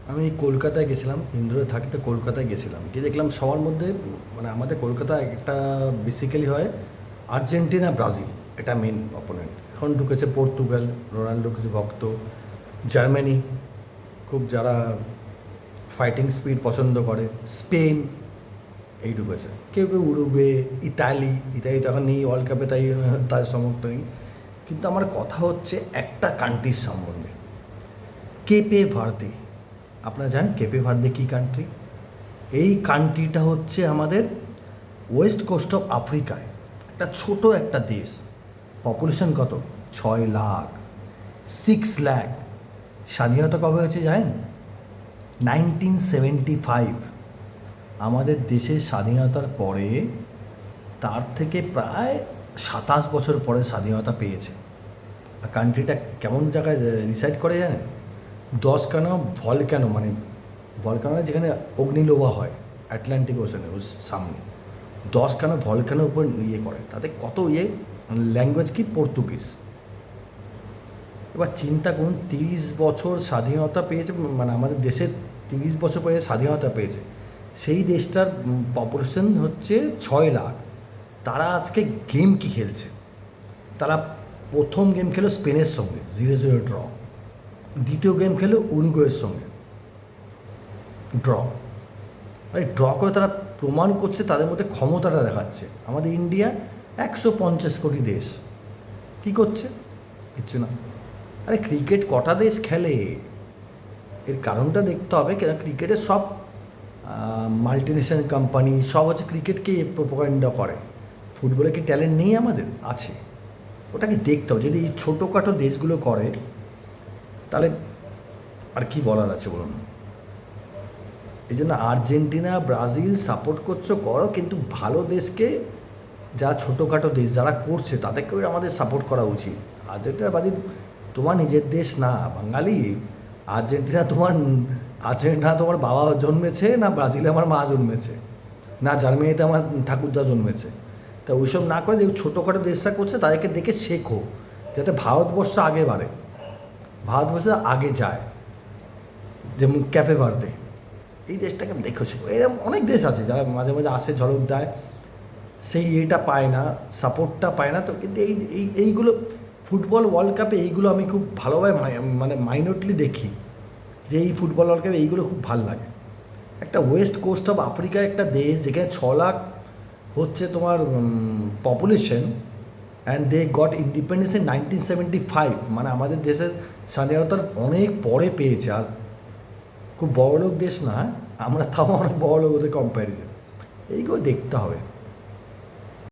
আমি কলকাতায় গেছিলাম, ইন্দোরে থাকি তো কলকাতায় গেছিলাম, গিয়ে দেখলাম সবার মধ্যে মানে আমাদের কলকাতায় একটা বেসিক্যালি হয় আর্জেন্টিনা ব্রাজিল, এটা মেন অপোনেন্ট। এখন ঢুকেছে পর্তুগাল, রোনাল্ডো কিছু ভক্ত, জার্মানি খুব যারা ফাইটিং স্পিড পছন্দ করে, স্পেন এই ঢুকেছে, কেউ কেউ উরুগুয়ে, ইতালি ইতালি তো এখন নেই ওয়ার্ল্ড কাপে, তাই তাদের সমর্থন নেই। কিন্তু আমার কথা হচ্ছে একটা কান্ট্রির সম্বন্ধে, কেপে ভার্দে। আপনারা জানেন কেপে ভার্দে কী কান্ট্রি? এই কান্ট্রিটা হচ্ছে আমাদের ওয়েস্ট কোস্ট অফ আফ্রিকায় একটা ছোট একটা দেশ। পপুলেশন কত? 6 লাখ, 6 লাখ। স্বাধীনতা কবে হয়েছে জানেন? 1975। আমাদের দেশের স্বাধীনতার পরে তার থেকে প্রায় 27 বছর পরে স্বাধীনতা পেয়েছে। আর কান্ট্রিটা কেমন জায়গায় রিসাইড করে জানেন? 10খানা ভলক্যানো, মানে ভলক্যানো যেখানে অগ্নিলোভা হয় অ্যাটলান্টিক ওশানের ওর সামনে, 10খানা ভলক্যানোর উপর ইয়ে করে, তাতে কত ল্যাঙ্গুয়েজ কি? পর্তুগিজ। এবার চিন্তা করুন, 30 বছর স্বাধীনতা পেয়েছে, মানে আমাদের দেশের 30 বছর পরে স্বাধীনতা পেয়েছে, সেই দেশটার পপুলেশন হচ্ছে 6 লাখ। তারা আজকে গেম কি খেলছে? তারা প্রথম গেম খেলো স্পেনের সঙ্গে 0-0 ড্র, দ্বিতীয় গেম খেলো উরুগুয়ের সঙ্গে ড্র। আর এই ড্র করে তারা প্রমাণ করছে তাদের মধ্যে ক্ষমতাটা দেখাচ্ছে। আমাদের ইন্ডিয়া 150 কোটি দেশ, কি করছে? কিচ্ছু না। আরে ক্রিকেট কটা দেশ খেলে? এর কারণটা দেখতে হবে, কেন ক্রিকেটের সব মাল্টিনেশনাল কোম্পানি সব হচ্ছে ক্রিকেটকে প্রোপাগান্ডা করে। ফুটবলে কি ট্যালেন্ট নেই? আমাদের আছে, ওটাকে দেখতে হবে। যদি এই ছোটোখাটো দেশগুলো করে তাহলে আর কি বলার আছে বলুন? এই জন্য আর্জেন্টিনা ব্রাজিল সাপোর্ট করছো করো, কিন্তু ভালো দেশকে, যা ছোটোখাটো দেশ যারা করছে তাদেরকেও আমাদের সাপোর্ট করা উচিত। আর্জেন্টিনা ব্রাজিল তোমার নিজের দেশ না বাঙালি। আর্জেন্টিনা তোমার বাবা জন্মেছে না, ব্রাজিলে আমার মা জন্মেছে না, জার্মানিতে আমার ঠাকুরদা জন্মেছে। তা ওইসব না করে যে ছোটোখাটো দেশটা করছে তাদেরকে দেখে শেখো, যাতে ভারতবর্ষ আগে বাড়ে, ভারতবর্ষ আগে যায়। যেমন ক্যাফে ভার্দে, এই দেশটাকে দেখো শেখো। এরকম অনেক দেশ আছে যারা মাঝে মাঝে আসে, ঝলক দেয়, সেই এটা পায় না, সাপোর্টটা পায় না। তো কিন্তু এইগুলো ফুটবল ওয়ার্ল্ড কাপে এইগুলো আমি খুব ভালোভাবে মানে মাইনরলি দেখি, যে এই ফুটবল ওয়ার্ল্ড কাপে এইগুলো খুব ভাল লাগে। একটা ওয়েস্ট কোস্ট অফ আফ্রিকার একটা দেশ যেখানে 6 লাখ হচ্ছে তোমার population, and they got independence in 1975, মানে আমাদের দেশের স্বাধীনতার অনেক পরে পেয়েছে। আর খুব বড়লোক দেশ না, আমরা তাও অনেক বড়লোক ওদের কম্প্যারিজন। এইগুলো দেখতে হবে।